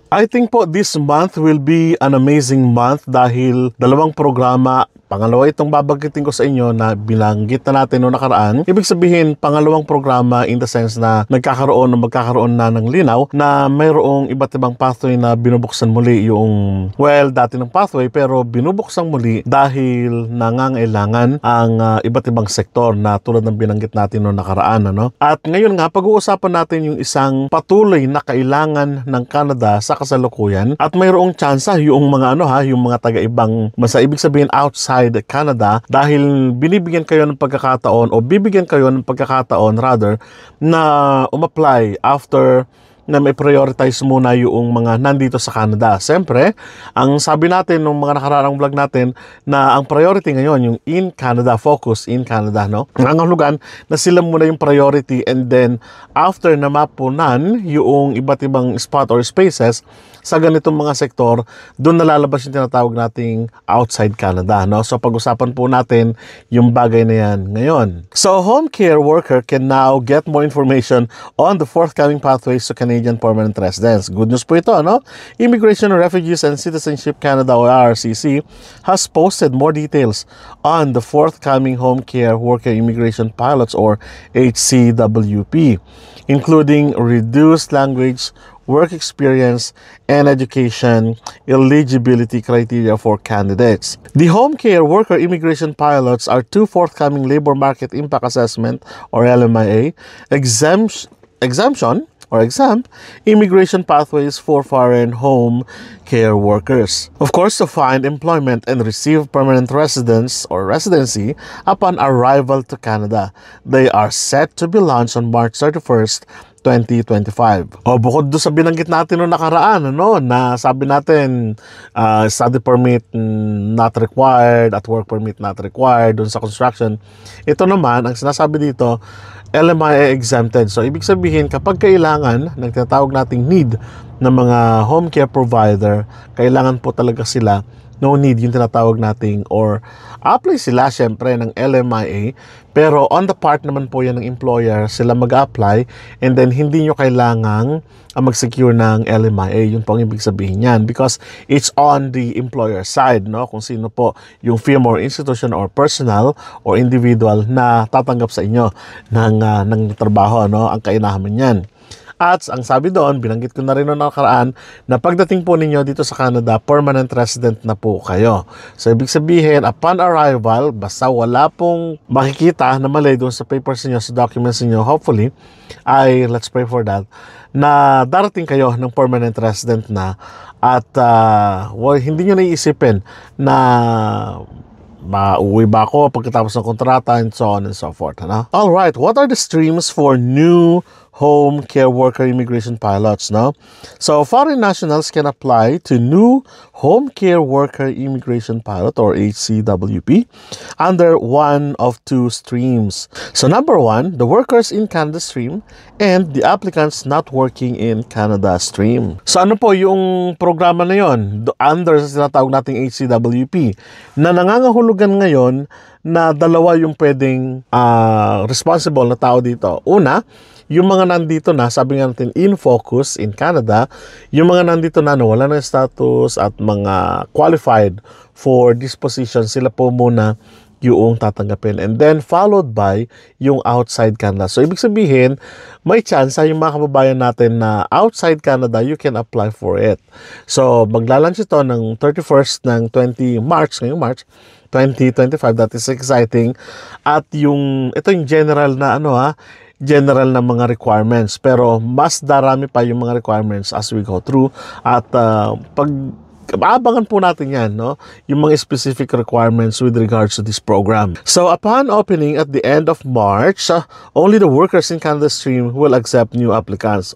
I think po this month will be an amazing month dahil dalawang programa. Pangalawa itong babanggitin ko sa inyo na binanggit na natin noong nakaraan. Ibig sabihin, pangalawang programa in the sense na magkakaroon na ng linaw na mayroong iba't ibang pathway na binubuksan muli yung, dati ng pathway pero binubuksan muli dahil nangangailangan ang iba't ibang sektor na tulad ng binanggit natin noong nakaraan. At ngayon nga, pag-uusapan natin yung isang patuloy na kailangan ng Canada sa kasalukuyan at mayroong tsansa yung mga yung mga taga-ibang bansa, ibig sabihin outside Canada, dahil bibigyan kayo ng pagkakataon rather na umapply after na may prioritize muna yung mga nandito sa Canada. Siyempre, ang sabi natin nung mga nakaraang vlog natin na ang priority ngayon yung in Canada, focus in Canada, Nangangahulugan na sila muna yung priority, and then after na mapunan yung iba't ibang spot or spaces sa ganitong mga sektor, doon nalalabas yung tinatawag nating outside Canada, So pag-usapan po natin yung bagay na yan ngayon. So home care worker can now get more information on the forthcoming pathways to Canadian permanent residence. Good news po ito, Immigration, Refugees and Citizenship Canada or IRCC has posted more details on the forthcoming home care worker immigration pilots or HCWP, including reduced language, work experience, and education eligibility criteria for candidates. The home care worker immigration pilots are two forthcoming labor market impact assessment or LMIA exemption or exempt immigration pathways for foreign home care workers. Of course, to find employment and receive permanent residence or residency upon arrival to Canada. They are set to be launched on March 31st, 2025. Bukod doon sa binanggit natin noong nakaraan, na sabi natin study permit not required at work permit not required doon sa construction. Ito naman, ang sinasabi dito, LMIA exempted. So, ibig sabihin, kapag kailangan ng tinatawag nating need ng mga home care provider, kailangan po talaga sila, no need yung tinatawag nating, or apply sila syempre ng LMIA, pero on the part naman po yan ng employer, sila mag-apply, and then hindi nyo kailangang mag-secure ng LMIA. Yun po ang ibig sabihin yan, because it's on the employer side, kung sino po yung firm or institution or personal or individual na tatanggap sa inyo ng trabaho, ang kainahaman yan. At ang sabi doon, binanggit ko na rin noong nakaraan, na pagdating po ninyo dito sa Canada, permanent resident na po kayo. So, ibig sabihin, upon arrival, basta wala pong makikita na mali doon sa papers niyo, sa documents niyo, hopefully, let's pray for that, na darating kayo ng permanent resident na, at hindi nyo naiisipin na mauwi ba ako pagkatapos ng kontrata, and so on and so forth. Alright, what are the streams for new home care worker immigration pilots? So foreign nationals can apply to new home care worker immigration pilot or HCWP under one of two streams. So number one, the workers in Canada stream, and the applicants not working in Canada stream. So ano po yung programa na yon under sa tinatawag nating HCWP na nangangahulugan ngayon na dalawa yung pwedeng responsible na tao dito. Una, yung mga nandito na, sabi nga natin, in focus in Canada, yung mga nandito na wala ng status at mga qualified for this position, sila po muna yung tatanggapin. And then, followed by yung outside Canada. So, ibig sabihin, may chance yung mga kababayan natin na outside Canada, you can apply for it. So, maglalunch ito ng 31st ng ngayong March 2025. That is exciting. At ito yung general na general na mga requirements, pero mas darami pa yung mga requirements as we go through, at abangan po natin yan, yung mga specific requirements with regards to this program. So upon opening at the end of March, only the workers in Canada stream will accept new applicants.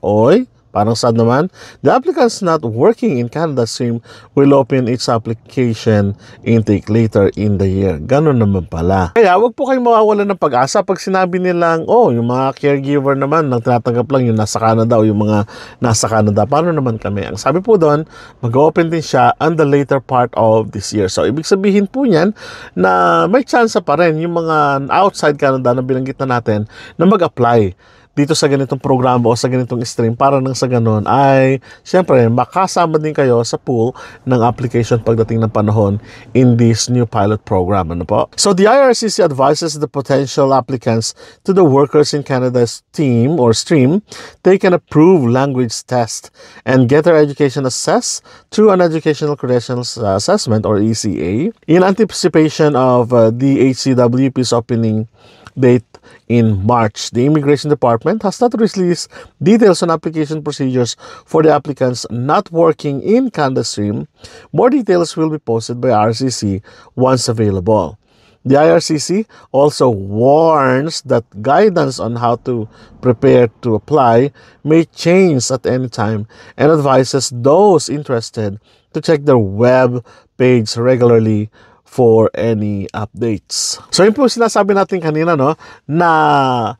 Parang sad naman, the applicants not working in Canada stream will open its application intake later in the year. Ganon naman pala. Kaya wag po kayong mawawalan ng pag-asa pag sinabi nilang, yung mga caregiver naman, tinatanggap lang yung nasa Canada o yung mga nasa Canada. Paano naman kami? Ang sabi po doon, mag-open din siya on the later part of this year. So, ibig sabihin po niyan na may chance pa rin yung mga outside Canada na binanggit na natin na mag-apply dito sa ganitong programa o sa ganitong stream para nang sa ganun ay syempre makasama din kayo sa pool ng application pagdating ng panahon in this new pilot program. Ano po? So the IRCC advises the potential applicants to the Workers in Canada's team or stream take an approved language test and get their education assessed through an Educational Credentials Assessment or ECA in anticipation of the HCWP's opening date in March. The Immigration Department has not released details on application procedures for the applicants not working in Canada Stream. More details will be posted by RCC once available. The IRCC also warns that guidance on how to prepare to apply may change at any time and advises those interested to check their web page regularly for any updates. So yun po sinasabi natin kanina, no, na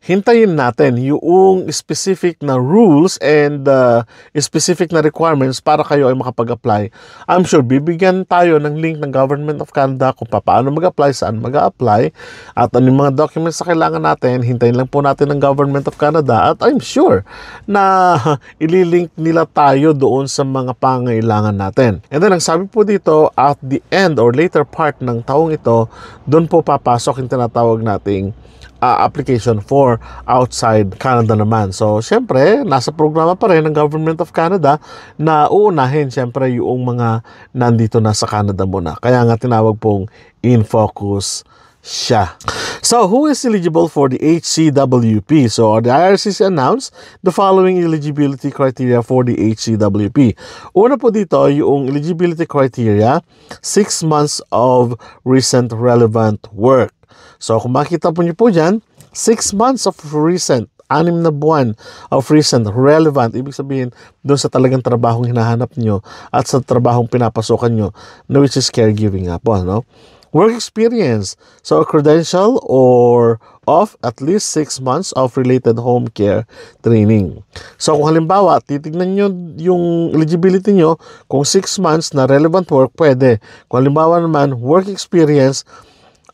hintayin natin yung specific na rules and specific na requirements para kayo ay makapag-apply. I'm sure bibigyan tayo ng link ng Government of Canada kung paano mag-apply, saan mag-apply, at ano yung mga documents na kailangan natin. Hintayin lang po natin ng Government of Canada at I'm sure na ililink nila tayo doon sa mga pangailangan natin. And then ang sabi po dito, at the end or later part ng taong ito, doon po papasok yung tinatawag nating application for outside Canada naman. So, syempre, nasa programa pa rin ng Government of Canada na uunahin, syempre, yung mga nandito na sa Canada muna. Kaya nga tinawag pong in focus siya. So, who is eligible for the HCWP? So, the IRCC announced the following eligibility criteria for the HCWP. Una po dito, yung eligibility criteria, 6 months of recent relevant work. So, kung makita po niyo po dyan, 6 months of recent, 6 na buwan of recent, relevant, ibig sabihin, doon sa talagang trabahong hinahanap nyo at sa trabahong pinapasukan nyo, which is caregiving nga po, no? Work experience, so a credential or of at least 6 months of related home care training. So, kung halimbawa, titignan nyo yung eligibility nyo, kung 6 months na relevant work, pwede. Kung halimbawa naman, work experience,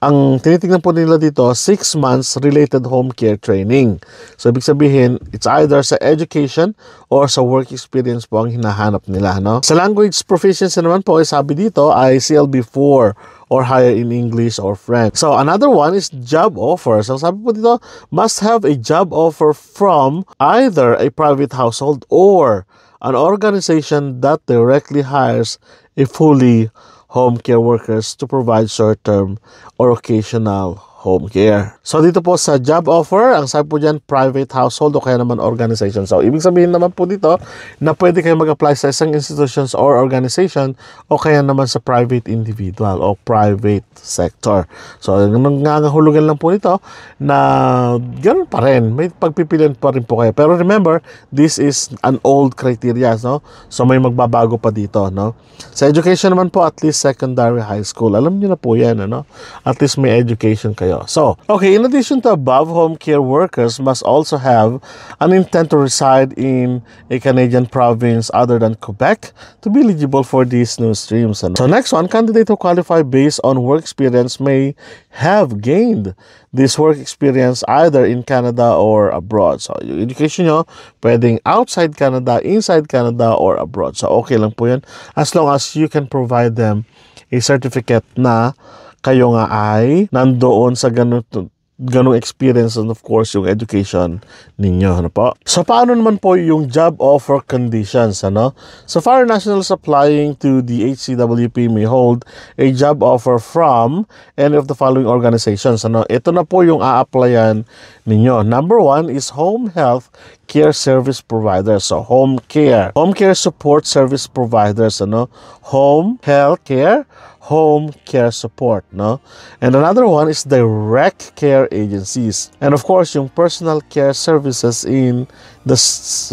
ang tinitingnan po nila dito, 6 months related home care training. So, ibig sabihin, it's either sa education or sa work experience po ang hinahanap nila, no? Sa language proficiency naman po, sabi dito ay CLB4 or higher in English or French. So, another one is job offer. So, sabi po dito, must have a job offer from either a private household or an organization that directly hires a fully home care workers to provide short-term or occasional home care. So, dito po sa job offer, ang sabi po dyan, private household o kaya naman organization. So, ibig sabihin naman po dito na pwede kayo mag-apply sa isang institutions or organization o kaya naman sa private individual o private sector. So, nangangahulugan lang po nito na ganoon pa rin. May pagpipilian pa rin po kayo. Pero remember, this is an old criteria, no? So, may magbabago pa dito, no? Sa education naman po, at least secondary high school. Alam niyo na po yan, ano? At least may education kayo. So, okay, in addition to above, home care workers must also have an intent to reside in a Canadian province other than Quebec to be eligible for these new streams. So, next one, candidate who qualify based on work experience may have gained this work experience either in Canada or abroad. So, yung education nyo, pwedeng outside Canada, inside Canada, or abroad. So, okay lang po yan as long as you can provide them a certificate na kayo nga ay nandoon sa ganung experience and of course yung education ninyo, ano po. So paano naman po yung job offer conditions, ano? So foreign nationals applying to the HCWP may hold a job offer from any of the following organizations, ano? Ito na po yung a-applyan ninyo. Number 1 is home health care service providers. So home care support service providers, ano? Home health care, home care support, no? And another one is direct care agencies. And of course, yung personal care services in the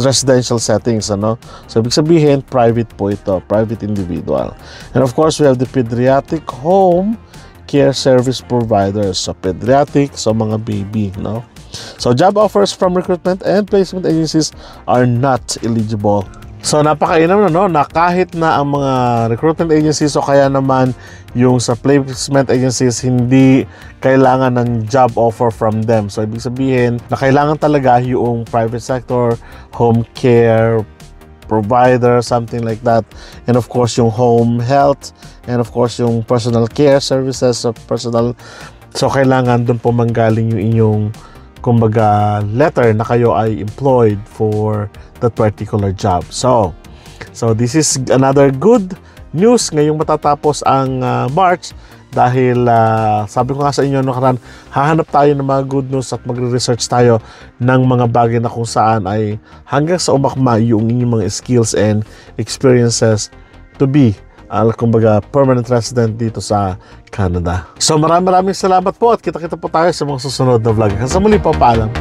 residential settings, ano? So, ibig sabihin, private po ito, private individual. And of course, we have the pediatric home care service providers. So, pediatric, so mga baby, no? So, job offers from recruitment and placement agencies are not eligible So napakainam na, no, na kahit na ang mga recruitment agencies o kaya naman yung sa placement agencies hindi kailangan ng job offer from them. So ibig sabihin na kailangan talaga yung private sector, home care provider, something like that, and of course yung home health, and of course yung personal care services of personal. So kailangan doon po manggaling yung inyong kumbaga letter na kayo ay employed for that particular job. So this is another good news ngayong matatapos ang March, dahil sabi ko nga sa inyo nakaraan, hahanap tayo ng mga good news at magre-research tayo ng mga bagay na kung saan ay hanggang sa umakma yung inyong mga skills and experiences to be kumbaga permanent resident dito sa Canada. So maraming salamat po at kita-kita po tayo sa mga susunod na vlog. Hanggang sa muli po, paalam.